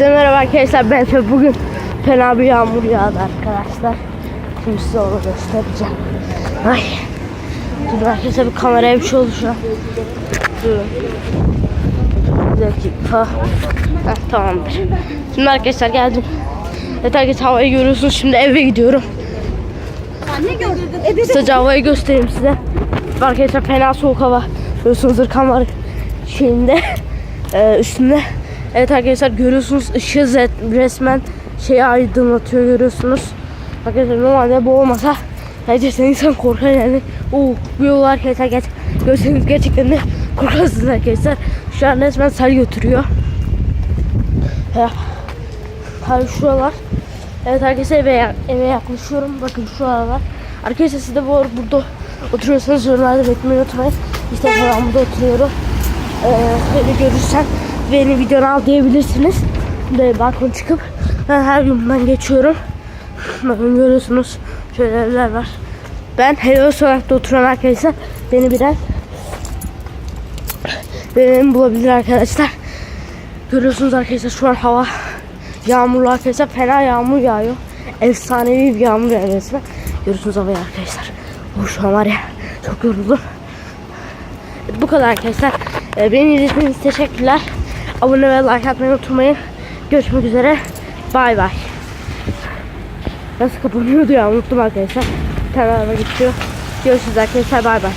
Merhaba arkadaşlar, ben bugün fena bir yağmur yağdı arkadaşlar. Şimdi size onu göstereceğim. Ay. Dur arkadaşlar, bir kameraya bir şey oldu şu an. Durun. Bir dakika. Tamamdır. Şimdi arkadaşlar geldim. Evet arkadaşlar, havayı görüyorsunuz. Şimdi eve gidiyorum. Ne gördün? Kısaca havayı göstereyim size. Arkadaşlar fena soğuk hava. Görüyorsunuz kamera şeyinde üstünde. Evet arkadaşlar, görüyorsunuz ışığı resmen şeyi aydınlatıyor, görüyorsunuz. Arkadaşlar normalde bu olmasa gerçekten insan korkar yani. Bu yol arkadaşlar görseniz gerçekten de korkarsınız arkadaşlar. Şu an resmen sel götürüyor. Tabii şuralar. Evet arkadaşlar, eve yaklaşıyorum. Bakın şu aralar. Arkadaşlar siz de burada oturuyorsanız yorumlarda beklemeyi unutmayın. İşte ben burada oturuyorum. Böyle görürsen beni videonu al diyebilirsiniz. Böyle balkon çıkıp ben her gün bundan geçiyorum. Bakın görüyorsunuz şöyle evler var. Ben Hello Sokak'ta oturan arkadaşlar beni bulabilir arkadaşlar. Görüyorsunuz arkadaşlar, şu an hava yağmurlu arkadaşlar, fena yağmur yağıyor. Efsanevi bir yağmur yağıyor resmen. Görüyorsunuz havayı arkadaşlar. Şu an var ya, çok yoruldum. Bu kadar arkadaşlar. Beni izlediğiniz için teşekkürler. Abone ve like atmayı unutmayın. Görüşmek üzere. Bay bay. Nasıl kapanıyordu ya, unuttum arkadaşlar. Bir tane araba geçiyor. Görüşürüz arkadaşlar. Bay bay.